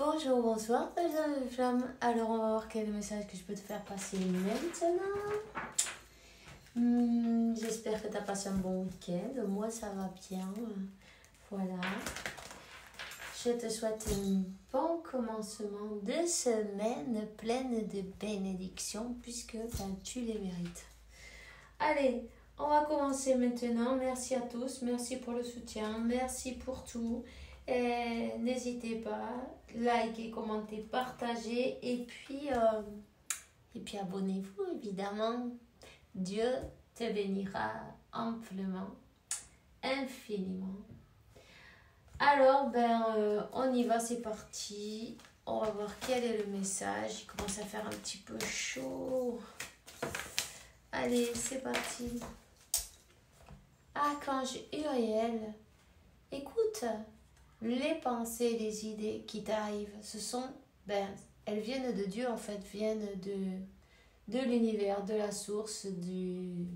Bonjour, bonsoir, belles flammes. Alors, on va voir quel est le message que je peux te faire passer maintenant. J'espère que tu as passé un bon week-end. Moi, ça va bien. Voilà. Je te souhaite un bon commencement de semaine pleine de bénédictions puisque tu les mérites. Allez, on va commencer maintenant. Merci à tous. Merci pour le soutien. Merci pour tout. N'hésitez pas, likez, commentez, partagez et puis abonnez-vous évidemment. Dieu te bénira amplement, infiniment. Alors on y va, c'est parti. On va voir quel est le message. Il commence à faire un petit peu chaud. Allez, c'est parti. Archange Uriel, écoute. Les pensées, les idées qui t'arrivent, ce sont, elles viennent de Dieu en fait, viennent de l'univers, de la source, de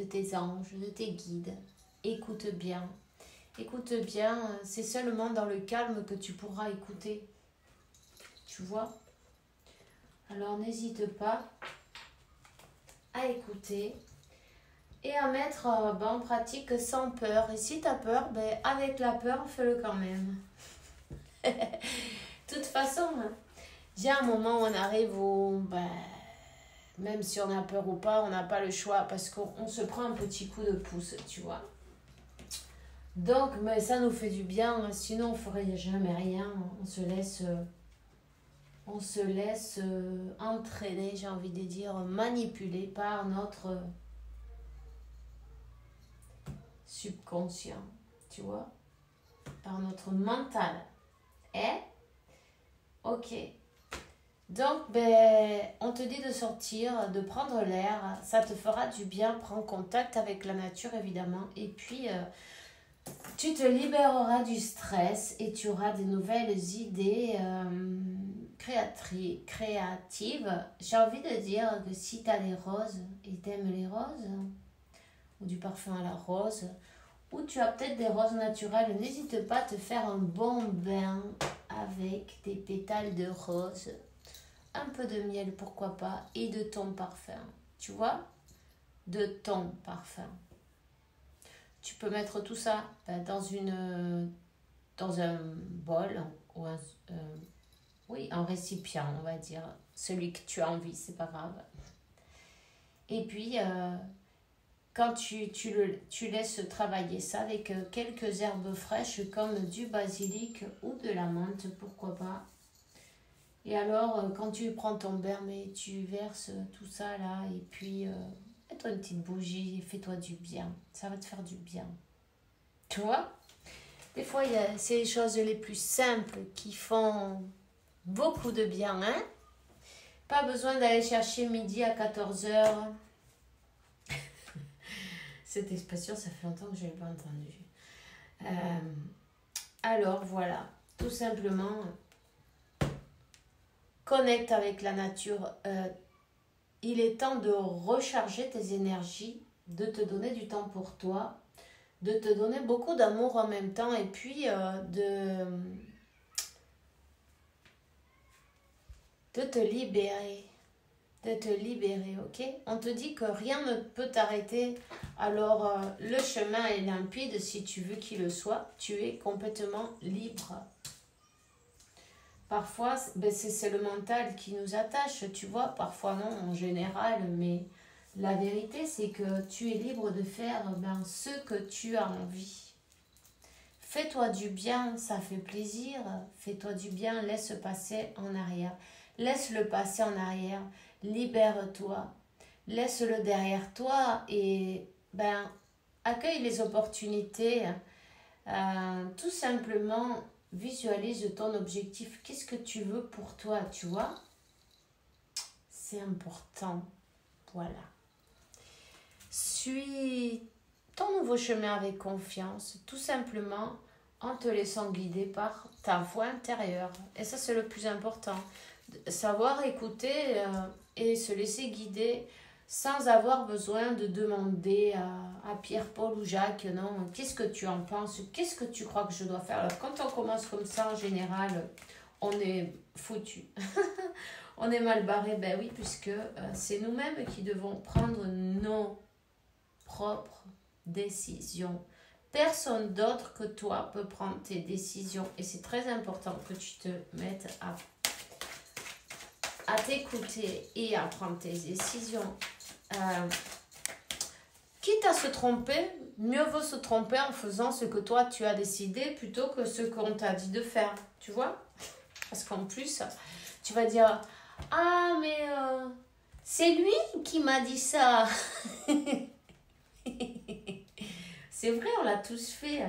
tes anges, de tes guides. Écoute bien, c'est seulement dans le calme que tu pourras écouter, tu vois. Alors n'hésite pas à écouter et à mettre en pratique sans peur. Et si tu as peur, avec la peur, fais-le quand même. De toute façon, il y a un moment où on arrive où, même si on a peur ou pas, on n'a pas le choix parce qu'on se prend un petit coup de pouce, tu vois. Donc, mais ça nous fait du bien, sinon on ne ferait jamais rien. On se laisse entraîner, j'ai envie de dire, manipuler par notre subconscient, tu vois, par notre mental. Ok. Donc, on te dit de sortir, de prendre l'air, ça te fera du bien, prends contact avec la nature évidemment, et puis tu te libéreras du stress et tu auras de nouvelles idées créatives. J'ai envie de dire que si tu as des roses et t'aimes les roses, ou du parfum à la rose, ou tu as peut-être des roses naturelles, n'hésite pas à te faire un bon bain avec des pétales de rose, un peu de miel pourquoi pas, et de ton parfum, tu vois, de ton parfum. Tu peux mettre tout ça dans un bol ou un récipient, on va dire, celui que tu as envie, c'est pas grave. Et puis quand tu laisses travailler ça avec quelques herbes fraîches comme du basilic ou de la menthe, pourquoi pas. Et alors, quand tu prends ton bain, tu verses tout ça là et puis mets-toi une petite bougie et fais-toi du bien. Ça va te faire du bien. Tu vois? Des fois, c'est les choses les plus simples qui font beaucoup de bien, hein? Pas besoin d'aller chercher midi à 14h. Cette expression, ça fait longtemps que je ne l'ai pas entendue. Alors, voilà. Tout simplement, connecte avec la nature. Il est temps de recharger tes énergies, de te donner du temps pour toi, de te donner beaucoup d'amour en même temps et puis de te libérer. De te libérer, ok? On te dit que rien ne peut t'arrêter. Alors, le chemin est limpide si tu veux qu'il le soit. Tu es complètement libre. Parfois, c'est le mental qui nous attache, tu vois. Parfois non, en général. Mais la vérité, c'est que tu es libre de faire ce que tu as envie. Fais-toi du bien, ça fait plaisir. Fais-toi du bien, laisse passer en arrière. Laisse le passé en arrière. Libère-toi, laisse-le derrière toi et accueille les opportunités. Tout simplement, visualise ton objectif. Qu'est-ce que tu veux pour toi, tu vois? C'est important. Voilà. Suis ton nouveau chemin avec confiance, tout simplement en te laissant guider par ta voix intérieure. Et ça, c'est le plus important. Savoir écouter et se laisser guider sans avoir besoin de demander à Pierre-Paul ou Jacques, non, qu'est-ce que tu en penses, qu'est-ce que tu crois que je dois faire. Alors quand on commence comme ça, en général, on est foutu. On est mal barré, ben oui, puisque c'est nous-mêmes qui devons prendre nos propres décisions. Personne d'autre que toi peut prendre tes décisions. Et c'est très important que tu te mettes à t'écouter et à prendre tes décisions. Quitte à se tromper, mieux vaut se tromper en faisant ce que toi tu as décidé plutôt que ce qu'on t'a dit de faire. Tu vois? Parce qu'en plus, tu vas dire, ah mais c'est lui qui m'a dit ça. C'est vrai, on l'a tous fait.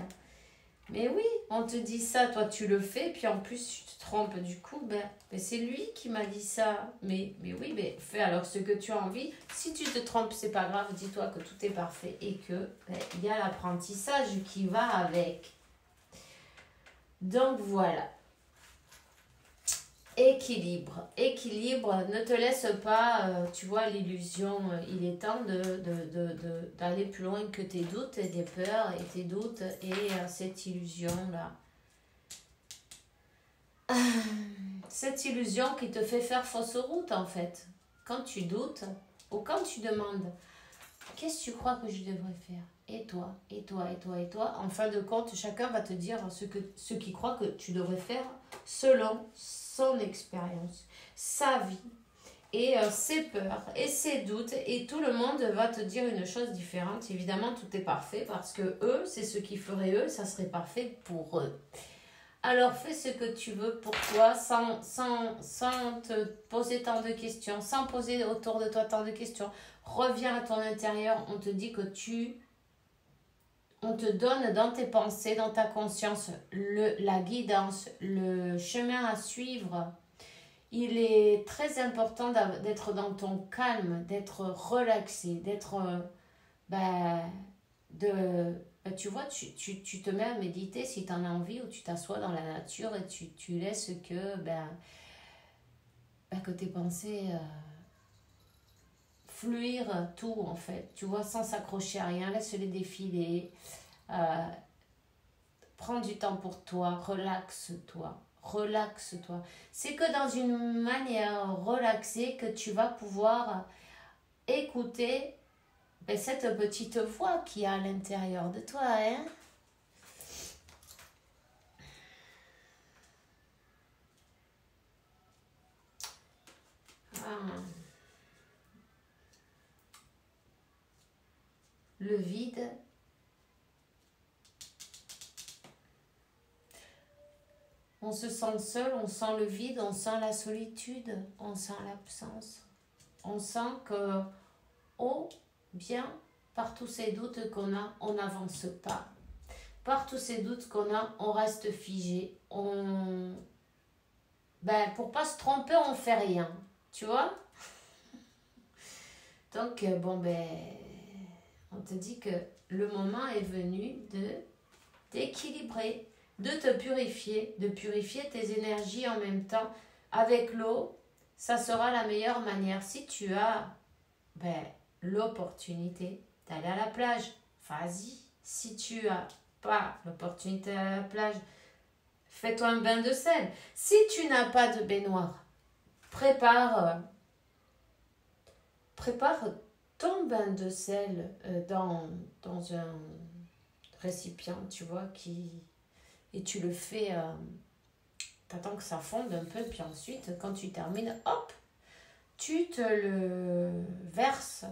Mais oui, on te dit ça, toi tu le fais, puis en plus tu te trompes. Du coup, ben c'est lui qui m'a dit ça. Mais oui, mais fais alors ce que tu as envie. Si tu te trompes, c'est pas grave, dis-toi que tout est parfait et que il y a l'apprentissage qui va avec. Donc voilà. Équilibre, ne te laisse pas, tu vois, l'illusion, il est temps d'aller plus loin que tes doutes et tes peurs et tes doutes et cette illusion-là. Cette illusion qui te fait faire fausse route en fait. Quand tu doutes ou quand tu demandes, qu'est-ce que tu crois que je devrais faire? Et toi, et toi, et toi, et toi. En fin de compte, chacun va te dire ce qu'il croit que tu devrais faire selon son expérience, sa vie, et ses peurs, et ses doutes, et tout le monde va te dire une chose différente. Évidemment, tout est parfait parce que eux, c'est ce qu'ils feraient eux, ça serait parfait pour eux. Alors fais ce que tu veux pour toi sans te poser tant de questions, sans poser autour de toi tant de questions. Reviens à ton intérieur, on te dit que on te donne dans tes pensées, dans ta conscience, la guidance, le chemin à suivre. Il est très important d'être dans ton calme, d'être relaxé, d'être... tu vois, tu te mets à méditer si tu en as envie ou tu t'assois dans la nature et tu laisses que tes pensées fluir tout en fait. Tu vois, sans s'accrocher à rien, laisse-les défiler. Prends du temps pour toi, relaxe-toi. Relaxe-toi. C'est que dans une manière relaxée que tu vas pouvoir écouter cette petite voix qui est à l'intérieur de toi, hein? Ah. Le vide. On se sent seul, on sent le vide, on sent la solitude, on sent l'absence. On sent que, oh, bien, par tous ces doutes qu'on a, on n'avance pas. Par tous ces doutes qu'on a, on reste figé. Pour pas se tromper, on fait rien. Tu vois? Donc, on te dit que le moment est venu d'équilibrer, de te purifier, de purifier tes énergies en même temps. Avec l'eau, ça sera la meilleure manière. Si tu as l'opportunité d'aller à la plage, vas-y. Si tu n'as pas l'opportunité d'aller à la plage, fais-toi un bain de sel. Si tu n'as pas de baignoire, prépare ton bain de sel dans un récipient, tu vois, et tu le fais, t'attends que ça fonde un peu, puis ensuite, quand tu termines, hop, tu te le verses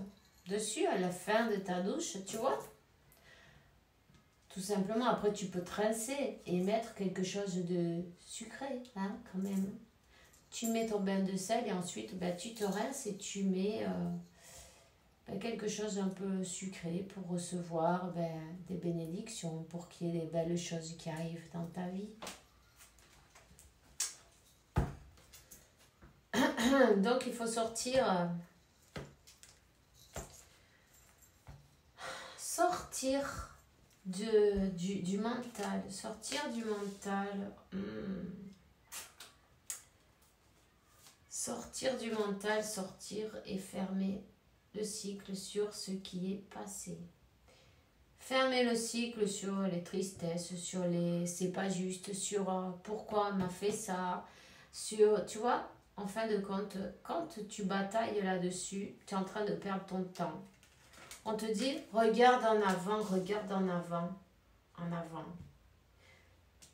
dessus à la fin de ta douche, tu vois. Tout simplement, après, tu peux te rincer et mettre quelque chose de sucré, hein, quand même. Tu mets ton bain de sel et ensuite, tu te rinces et tu mets... quelque chose un peu sucré pour recevoir des bénédictions, pour qu'il y ait des belles choses qui arrivent dans ta vie. Donc il faut sortir du mental, sortir du mental. Sortir du mental, sortir et fermer le cycle sur ce qui est passé. Fermer le cycle sur les tristesses, sur les c'est pas juste, sur pourquoi on m'a fait ça, sur, tu vois, en fin de compte, quand tu batailles là-dessus, tu es en train de perdre ton temps. On te dit, regarde en avant, en avant.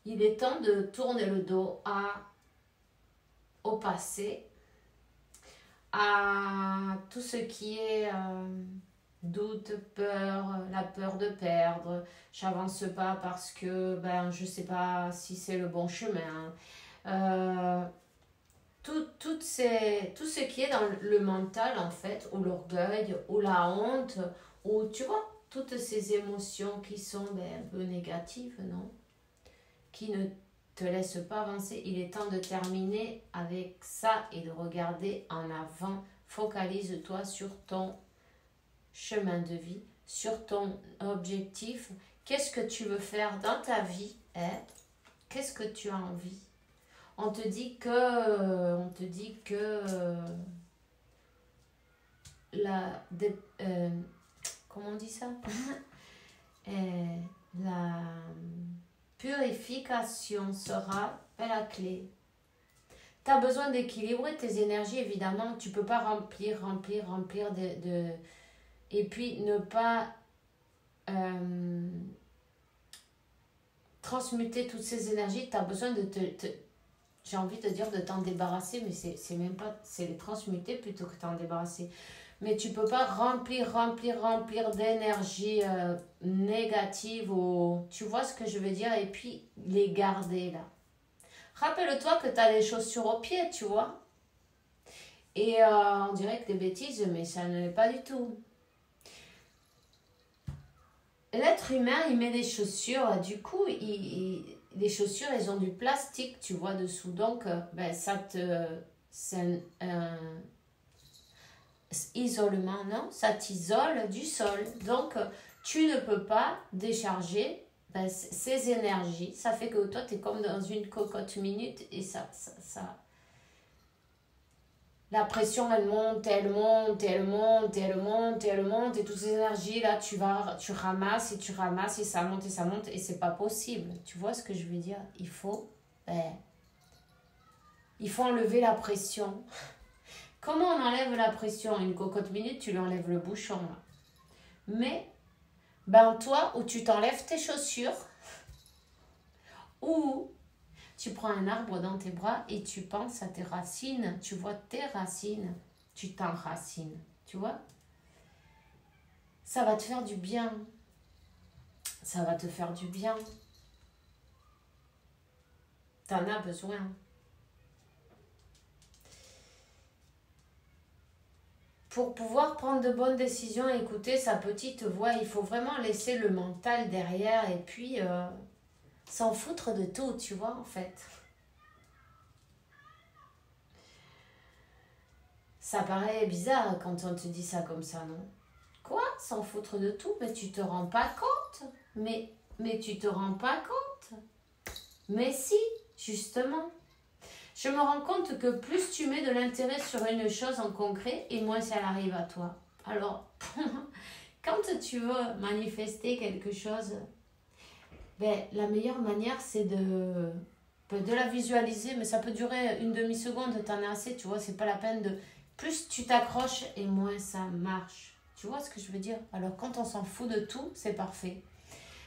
Il est temps de tourner le dos au passé, à tout ce qui est doute, peur, la peur de perdre. J'avance pas parce que je sais pas si c'est le bon chemin. Tout ce qui est dans le mental en fait, ou l'orgueil, ou la honte, ou tu vois, toutes ces émotions qui sont un peu négatives, non? Qui ne te laissent pas avancer. Il est temps de terminer avec ça et de regarder en avant. Focalise-toi sur ton chemin de vie, sur ton objectif. Qu'est-ce que tu veux faire dans ta vie, hein? Qu'est-ce que tu as envie? On te dit que comment on dit ça? La purification sera la clé. Tu as besoin d'équilibrer tes énergies, évidemment. Tu ne peux pas remplir et puis ne pas transmuter toutes ces énergies. Tu as besoin de j'ai envie de dire de t'en débarrasser, mais c'est même pas, c'est les transmuter plutôt que t'en débarrasser. Mais tu peux pas remplir d'énergie négative, ou tu vois ce que je veux dire, et puis les garder là. Rappelle-toi que tu as les chaussures aux pieds, tu vois. Et on dirait que des bêtises, mais ça ne l'est pas du tout. L'être humain, il met des chaussures, du coup, les chaussures, elles ont du plastique, tu vois, dessous. Donc, c'est un isolement, non? Ça t'isole du sol. Donc, tu ne peux pas décharger ces énergies. Ça fait que toi, tu es comme dans une cocotte minute et ça la pression, elle monte, et toutes ces énergies, là, tu ramasses et ça monte et c'est pas possible. Tu vois ce que je veux dire? Il faut enlever la pression. Comment on enlève la pression? Une cocotte minute, tu lui enlèves le bouchon, là. Mais, toi, où tu t'enlèves tes chaussures, ou tu prends un arbre dans tes bras et tu penses à tes racines. Tu vois tes racines. Tu t'enracines. Tu vois? Ça va te faire du bien. Ça va te faire du bien. T'en as besoin. Pour pouvoir prendre de bonnes décisions et écouter sa petite voix, il faut vraiment laisser le mental derrière et puis s'en foutre de tout, tu vois, en fait. Ça paraît bizarre quand on te dit ça comme ça, non? Quoi? S'en foutre de tout? Mais tu te rends pas compte? Mais tu te rends pas compte? Mais si, justement. Je me rends compte que plus tu mets de l'intérêt sur une chose en concret, et moins ça arrive à toi. Alors, quand tu veux manifester quelque chose, la meilleure manière, c'est de la visualiser, mais ça peut durer une demi-seconde, t'en as assez, tu vois, c'est pas la peine de... Plus tu t'accroches et moins ça marche. Tu vois ce que je veux dire? Alors quand on s'en fout de tout, c'est parfait.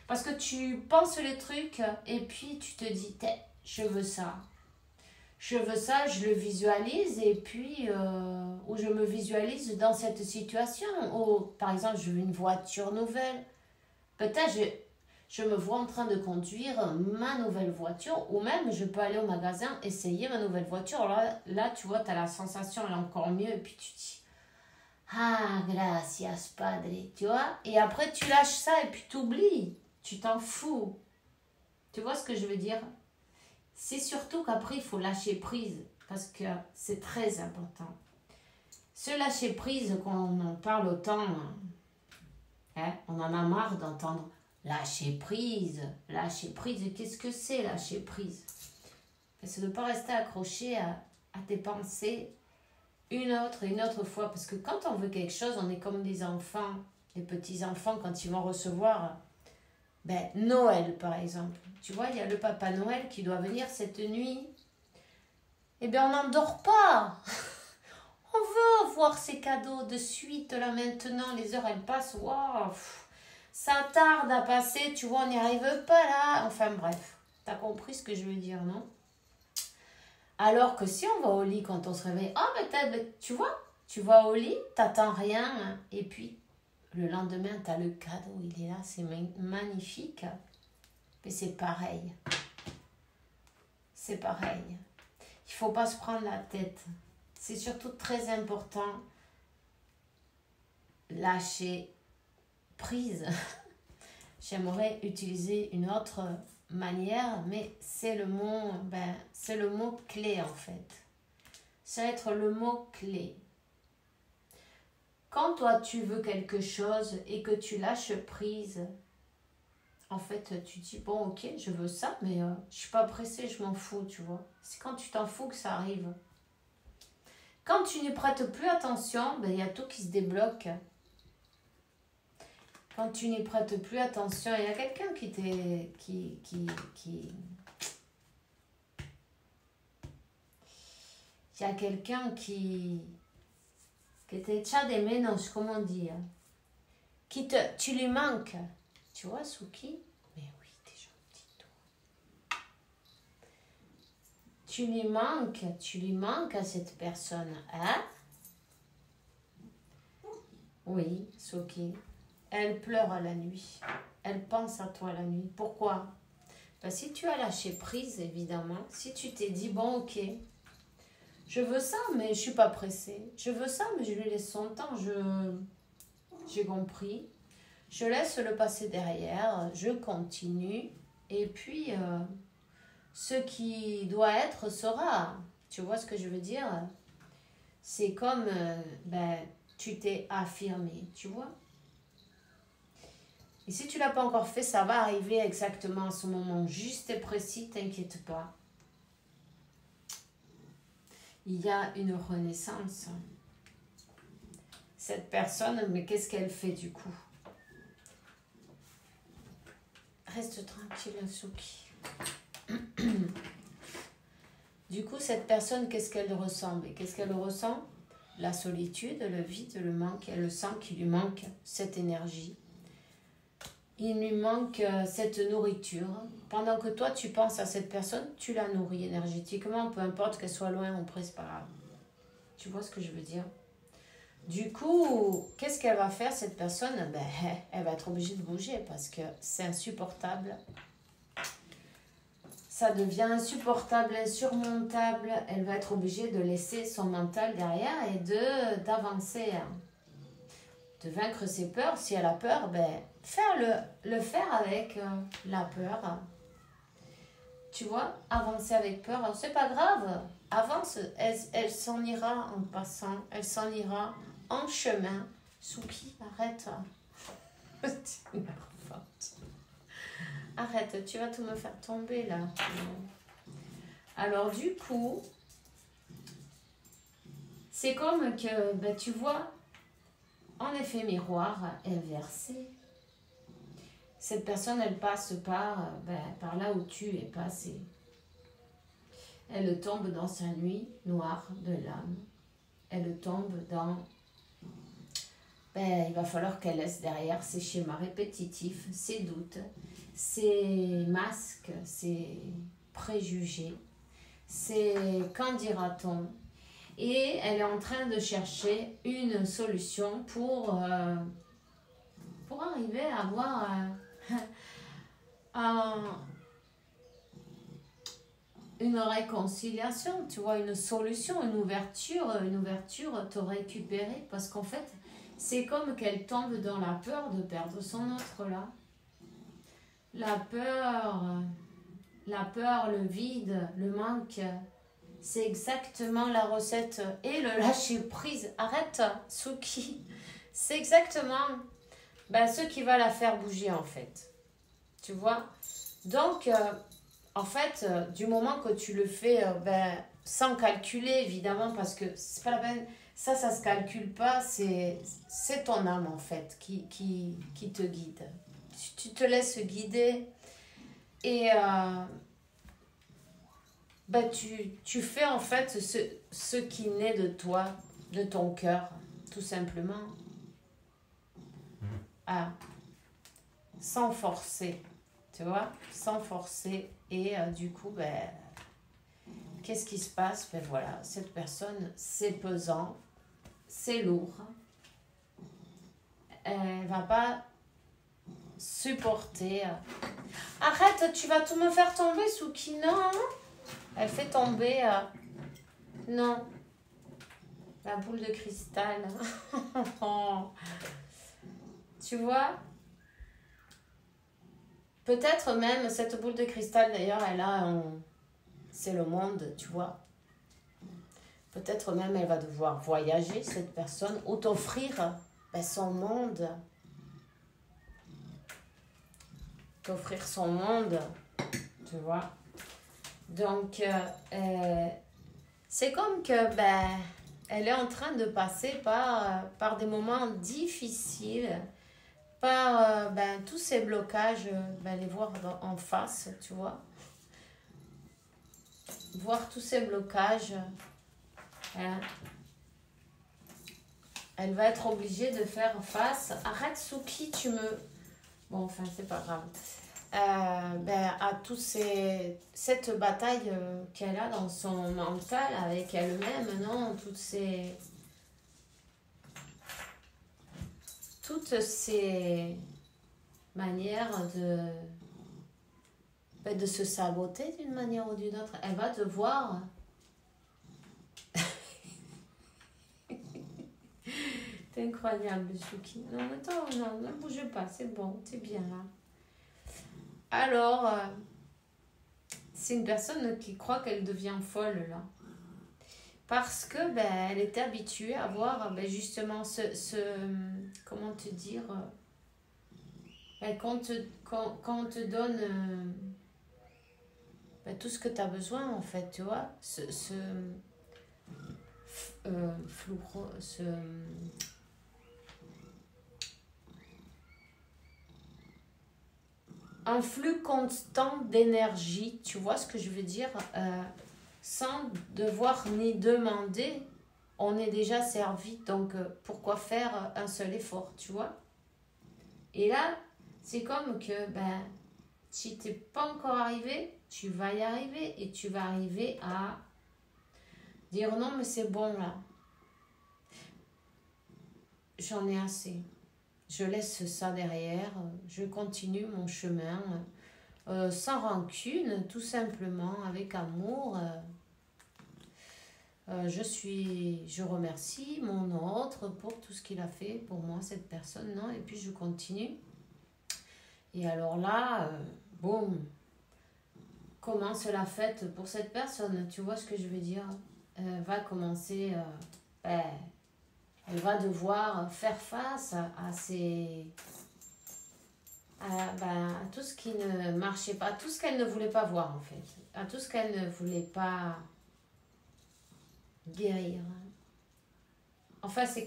Parce que tu penses les trucs et puis tu te dis, je veux ça. Je veux ça, je le visualise et puis, ou je me visualise dans cette situation. Ou par exemple, je veux une voiture nouvelle. Peut-être je me vois en train de conduire ma nouvelle voiture, ou même je peux aller au magasin essayer ma nouvelle voiture. Là tu vois, tu as la sensation, elle est encore mieux, et puis tu dis, ah, gracias, padre, tu vois. Et après, tu lâches ça et puis tu oublies, tu t'en fous. Tu vois ce que je veux dire? C'est surtout qu'après, il faut lâcher prise, parce que c'est très important. Ce lâcher prise, qu'on en parle autant, on en a marre d'entendre. Lâcher prise, qu'est-ce que c'est lâcher prise? C'est de ne pas rester accroché à tes pensées une autre fois. Parce que quand on veut quelque chose, on est comme des enfants, des petits-enfants, quand ils vont recevoir Noël, par exemple. Tu vois, il y a le Papa Noël qui doit venir cette nuit. Eh bien, on n'en dort pas. On veut voir ces cadeaux de suite, là, maintenant. Les heures, elles passent. Waouh, ça tarde à passer. Tu vois, on n'y arrive pas, là. Enfin, bref. T'as compris ce que je veux dire, non? Alors que si on va au lit quand on se réveille, tu vois, tu vas au lit, t'attends rien, et puis le lendemain, t'as le cadeau, il est là, c'est magnifique. Mais c'est pareil. C'est pareil. Il faut pas se prendre la tête. C'est surtout très important. Lâcher prise. J'aimerais utiliser une autre manière, mais c'est le mot clé en fait. Ça va être le mot clé. Quand toi tu veux quelque chose et que tu lâches prise, en fait tu dis bon ok je veux ça, mais je suis pas pressée, je m'en fous, tu vois. C'est quand tu t'en fous que ça arrive. Quand tu n'y prêtes plus attention, il y a tout qui se débloque. Quand tu n'y prêtes plus attention, il y a quelqu'un il y a quelqu'un qui te echa de menos, comment dire, tu lui manques. Tu vois, Suki? Mais oui, t'es gentil, toi. Tu lui manques à cette personne, hein? Oui, Suki. Elle pleure à la nuit. Elle pense à toi la nuit. Pourquoi? Si tu as lâché prise, évidemment, si tu t'es dit, bon, ok, je veux ça, mais je ne suis pas pressée. Je veux ça, mais je lui laisse son temps. J'ai compris. Je laisse le passé derrière. Je continue. Et puis, ce qui doit être sera. Tu vois ce que je veux dire? C'est comme, tu t'es affirmé, tu vois? Et si tu ne l'as pas encore fait, ça va arriver exactement à ce moment juste et précis, t'inquiète pas. Il y a une renaissance. Cette personne, mais qu'est-ce qu'elle fait du coup? Reste tranquille, Suki. Du coup, cette personne, qu'est-ce qu'elle ressemble? Et qu'est-ce qu'elle ressent? La solitude, le vide, le manque. Elle sent qu'il lui manque cette énergie. Il lui manque cette nourriture. Pendant que toi, tu penses à cette personne, tu la nourris énergétiquement, peu importe qu'elle soit loin ou près, c'est pas grave. Tu vois ce que je veux dire? Du coup, qu'est-ce qu'elle va faire, cette personne? Elle va être obligée de bouger parce que c'est insupportable. Ça devient insupportable, insurmontable. Elle va être obligée de laisser son mental derrière et d'avancer. De vaincre ses peurs. Si elle a peur, le faire avec la peur. Tu vois, avancer avec peur, c'est pas grave. Avance, elle s'en ira en passant, elle s'en ira en chemin. Suki, arrête. Arrête, tu vas tout me faire tomber là. Alors du coup, c'est comme que, tu vois, en effet miroir inversé. Cette personne, elle passe par là où tu es passé. Elle tombe dans sa nuit noire de l'âme. Elle tombe dans... il va falloir qu'elle laisse derrière ses schémas répétitifs, ses doutes, ses masques, ses préjugés, ses qu'en dira-t-on. Et elle est en train de chercher une solution pour arriver à avoir... une réconciliation, tu vois, une solution, une ouverture te récupérer, parce qu'en fait, c'est comme qu'elle tombe dans la peur de perdre son autre là. La peur, le vide, le manque, c'est exactement la recette. Et le lâcher prise, arrête, Suki, c'est exactement ce qui va la faire bouger en fait. Tu vois? Donc, en fait, du moment que tu le fais sans calculer, évidemment, parce que c'est pas la peine, Ça se calcule pas, c'est ton âme en fait qui te guide. Tu te laisses guider et bah, tu fais en fait ce qui naît de toi, de ton cœur, tout simplement. Ah, sans forcer, tu vois, sans forcer. Et du coup, ben, qu'est-ce qui se passe? Ben voilà, cette personne, c'est pesant, c'est lourd. Elle va pas supporter. Arrête, tu vas tout me faire tomber, Souki. Non, elle fait tomber. Non, la boule de cristal. Tu vois? Peut-être même cette boule de cristal, d'ailleurs, c'est le monde, tu vois. Peut-être même elle va devoir voyager, cette personne, ou t'offrir son monde. T'offrir son monde, tu vois. Donc, c'est comme que elle est en train de passer par des moments difficiles, par tous ces blocages, les voir en face, tu vois. Voir tous ces blocages, hein. Elle va être obligée de faire face. Arrête, Souki, tu me... Bon, enfin, c'est pas grave. À cette bataille qu'elle a dans son mental avec elle-même, non? Toutes ces manières de se saboter d'une manière ou d'une autre. Elle va devoir... C'est incroyable, Souki. Non, attends, non, ne bouge pas, c'est bon, c'est bien là. Alors, c'est une personne qui croit qu'elle devient folle là. Parce que elle était habituée à voir justement comment te dire, quand on te donne tout ce que tu as besoin en fait, tu vois, un flux constant d'énergie, tu vois ce que je veux dire, sans devoir ni demander, on est déjà servi, donc pourquoi faire un seul effort, tu vois. Et là, c'est comme que si tu n'es pas encore arrivé, tu vas y arriver et tu vas arriver à dire non mais c'est bon là, j'en ai assez. Je laisse ça derrière, je continue mon chemin sans rancune, tout simplement, avec amour. Je remercie mon autre pour tout ce qu'il a fait pour moi, cette personne, non? Et puis je continue. Et alors là, boum, commence la fête pour cette personne, tu vois ce que je veux dire? Va commencer... elle va devoir faire face à tout ce qui ne marchait pas, à tout ce qu'elle ne voulait pas voir en fait, à tout ce qu'elle ne voulait pas guérir. Enfin, c'est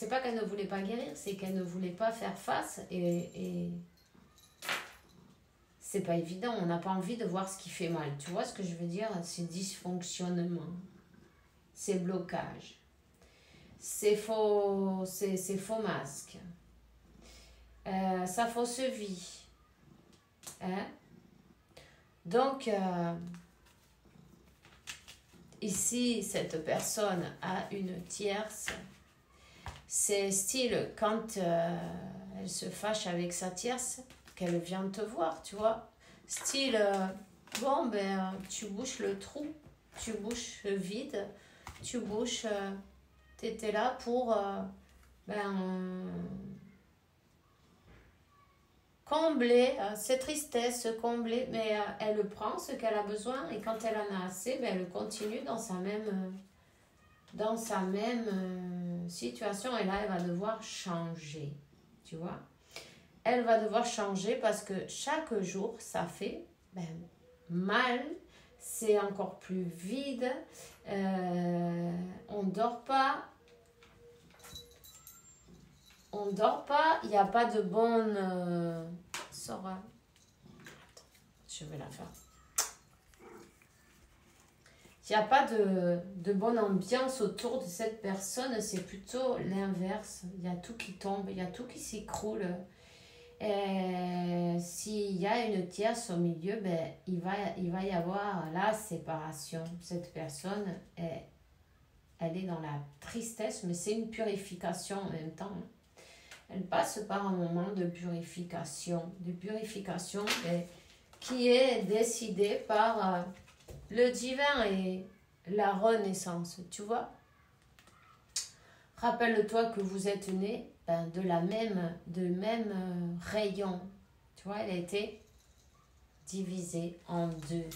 pas qu'elle ne voulait pas guérir, c'est qu'elle ne voulait pas faire face et c'est pas évident, on n'a pas envie de voir ce qui fait mal. Tu vois ce que je veux dire? Ces dysfonctionnements, ces blocages. Ces faux masques, sa fausse vie. Hein? Donc, ici, cette personne a une tierce. C'est style quand elle se fâche avec sa tierce, qu'elle vient te voir, tu vois. Style, tu bouches le trou, tu bouches le vide, tu bouches... tu étais là pour combler ses tristesses, combler, mais elle prend ce qu'elle a besoin et quand elle en a assez, elle continue dans sa même situation et là, elle va devoir changer, tu vois. Elle va devoir changer parce que chaque jour, ça fait mal, c'est encore plus vide, on ne dort pas, on dort pas, il n'y a pas de bonne... Sora. Je vais la faire. Il n'y a pas de bonne ambiance autour de cette personne, c'est plutôt l'inverse. Il y a tout qui tombe, il y a tout qui s'écroule. Et s'il y a une tierce au milieu, ben, il va y avoir la séparation. Cette personne, elle est dans la tristesse, mais c'est une purification en même temps. Elle passe par un moment de purification ben, qui est décidé par le divin et la renaissance, tu vois. Rappelle-toi que vous êtes né ben, de même rayon. Tu vois, elle a été divisée en deux.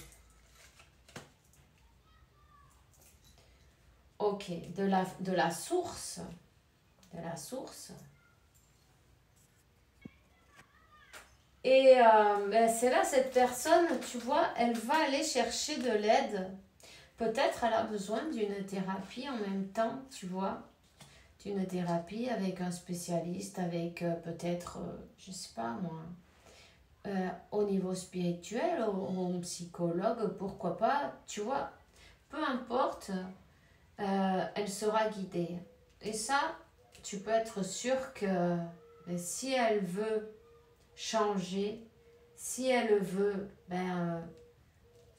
Ok, de la source. De la source. Et ben c'est là, cette personne, tu vois, elle va aller chercher de l'aide. Peut-être elle a besoin d'une thérapie en même temps, tu vois. D'une thérapie avec un spécialiste, avec peut-être, je sais pas moi, au niveau spirituel, ou un psychologue, pourquoi pas, tu vois. Peu importe, elle sera guidée. Et ça, tu peux être sûr que si elle veut changer, si elle veut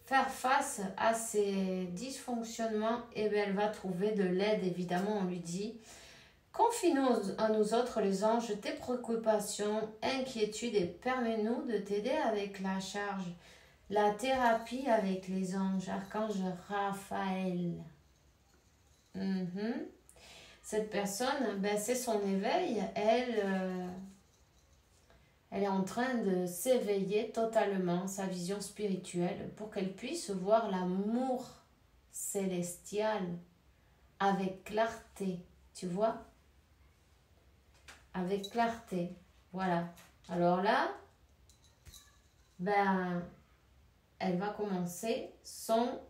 faire face à ses dysfonctionnements, et bien elle va trouver de l'aide. Évidemment, on lui dit: confie-nous à nous autres les anges tes préoccupations, inquiétudes, et permets-nous de t'aider avec la charge. La thérapie avec les anges, archange Raphaël. Cette personne, ben, c'est son éveil. Elle est en train de s'éveiller totalement, sa vision spirituelle, pour qu'elle puisse voir l'amour célestial avec clarté. Tu vois? Avec clarté. Voilà. Alors là, ben, elle va commencer son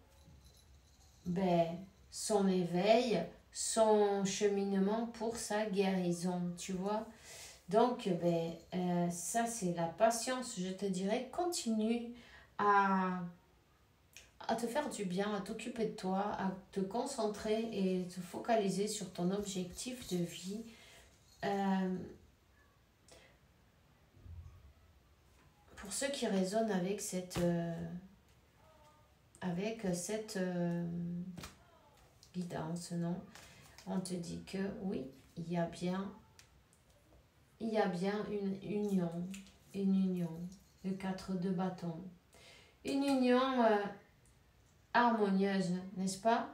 éveil, son cheminement pour sa guérison. Tu vois? Donc, ça, c'est la patience. Je te dirais, continue à te faire du bien, à t'occuper de toi, à te concentrer et te focaliser sur ton objectif de vie. Pour ceux qui résonnent avec cette guidance, non? On te dit que oui, il y a bien une union, le 4 de bâton. Une union harmonieuse, n'est-ce pas?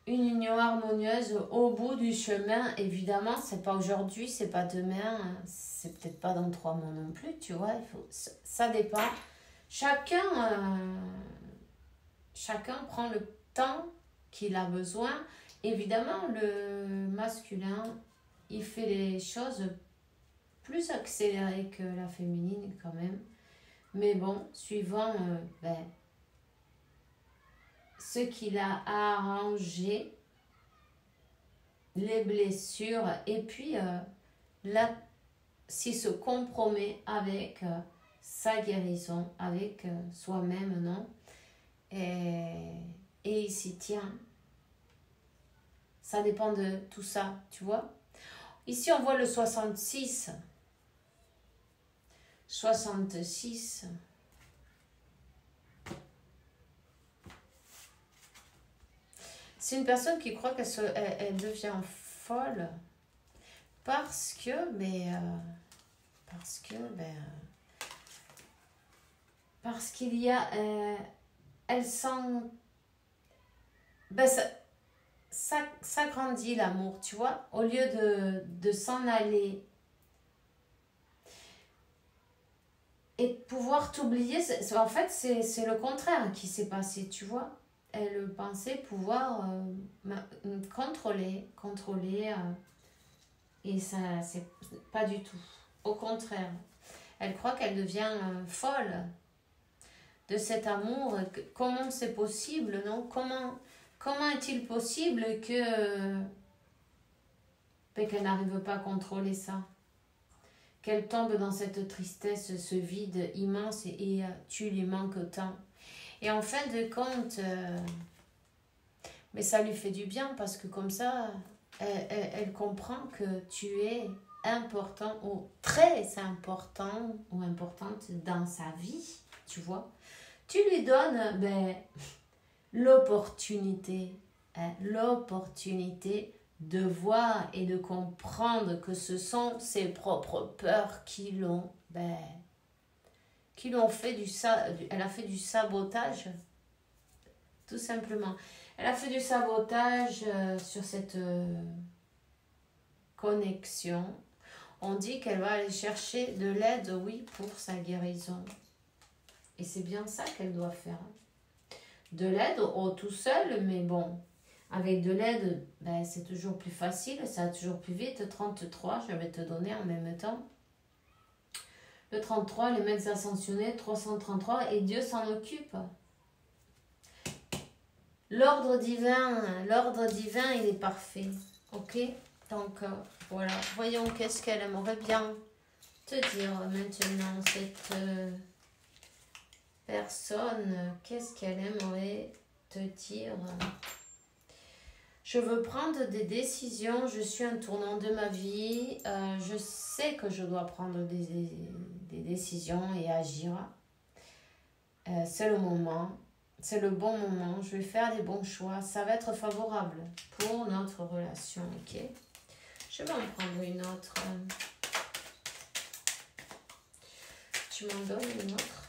Une union harmonieuse au bout du chemin. Évidemment, c'est pas aujourd'hui, c'est pas demain, c'est peut-être pas dans 3 mois non plus, tu vois. Ça dépend. Chacun prend le temps qu'il a besoin. Évidemment, le masculin, il fait les choses plus accélérées que la féminine quand même. Mais bon, suivant ce qu'il a arrangé, les blessures, et puis là, s'il se compromet avec sa guérison, avec soi-même, non? Et il s'y tient. Ça dépend de tout ça, tu vois. Ici, on voit le 66. 66. C'est une personne qui croit qu'elle devient folle parce qu'il y a elle sent ça grandit l'amour, tu vois, au lieu de s'en aller et de pouvoir t'oublier. En fait, c'est le contraire qui s'est passé, tu vois. Elle pensait pouvoir contrôler et ça, c'est pas du tout. Au contraire, elle croit qu'elle devient folle de cet amour. Comment c'est possible, non? Comment est-il possible que mais qu'elle n'arrive pas à contrôler ça. Qu'elle tombe dans cette tristesse, ce vide immense et tu lui manques tant. Et en fin de compte, mais ça lui fait du bien parce que comme ça, elle comprend que tu es important ou très important ou importante dans sa vie, tu vois. Tu lui donnes l'opportunité de voir et de comprendre que ce sont ses propres peurs qui l'ont fait elle a fait du sabotage, tout simplement. Elle a fait du sabotage sur cette connexion. On dit qu'elle va aller chercher de l'aide, oui, pour sa guérison. Et c'est bien ça qu'elle doit faire. De l'aide tout seul, mais bon, avec de l'aide, c'est toujours plus facile, ça va toujours plus vite. 33, je vais te donner en même temps. Le 33, les maîtres ascensionnés, 333, et Dieu s'en occupe. L'ordre divin, il est parfait. Ok? Donc, voilà. Voyons qu'est-ce qu'elle aimerait bien te dire maintenant, cette personne. Qu'est-ce qu'elle aimerait te dire? Je veux prendre des décisions. Je suis à un tournant de ma vie. Je sais que je dois prendre des décisions et agir. C'est le moment. C'est le bon moment. Je vais faire les bons choix. Ça va être favorable pour notre relation. Ok? Je vais en prendre une autre. Tu m'en donnes une autre?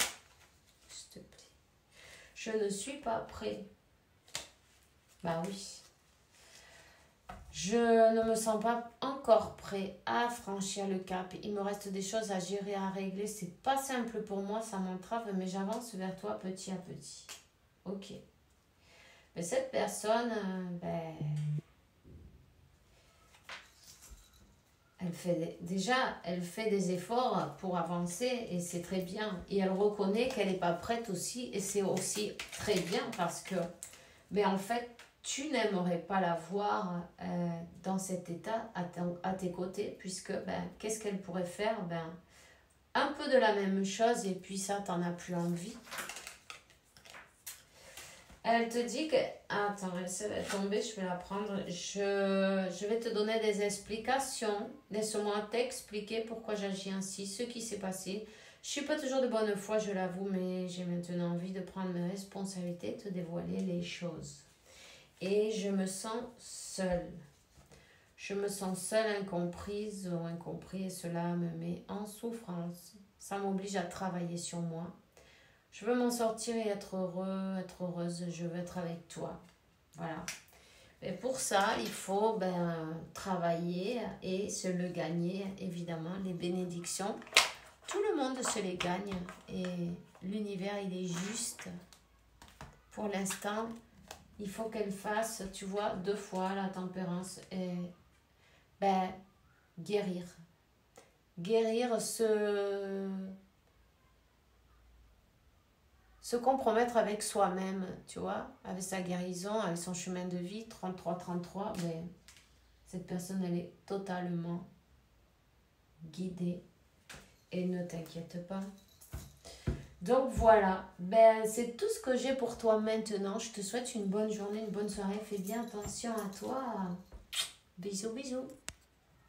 S'il te plaît. Je ne suis pas prêt. Bah oui. Je ne me sens pas encore prêt à franchir le cap. Il me reste des choses à gérer, à régler. C'est pas simple pour moi, ça m'entrave, mais j'avance vers toi petit à petit. Ok. Mais cette personne, elle fait des efforts pour avancer et c'est très bien. Et elle reconnaît qu'elle n'est pas prête aussi et c'est aussi très bien parce que, en fait, tu n'aimerais pas la voir dans cet état à tes côtés puisque, qu'est-ce qu'elle pourrait faire? Un peu de la même chose et puis ça, t'en as plus envie. Elle te dit que... Attends, elle va tomber, je vais la prendre. Je vais te donner des explications. Laisse-moi t'expliquer pourquoi j'agis ainsi, ce qui s'est passé. Je suis pas toujours de bonne foi, je l'avoue, mais j'ai maintenant envie de prendre mes responsabilités, de te dévoiler les choses. Et je me sens seule. Je me sens seule, incomprise ou incompris, et cela me met en souffrance. Ça m'oblige à travailler sur moi. Je veux m'en sortir et être heureux, être heureuse. Je veux être avec toi. Voilà. Et pour ça, il faut travailler et se le gagner, évidemment, les bénédictions. Tout le monde se les gagne et l'univers, il est juste. Pour l'instant, il faut qu'elle fasse, tu vois, 2 fois la tempérance et guérir. Guérir se compromettre avec soi-même, tu vois, avec sa guérison, avec son chemin de vie, 33, cette personne, elle est totalement guidée et ne t'inquiète pas. Donc voilà, c'est tout ce que j'ai pour toi maintenant. Je te souhaite une bonne journée, une bonne soirée. Fais bien attention à toi. Bisous, bisous.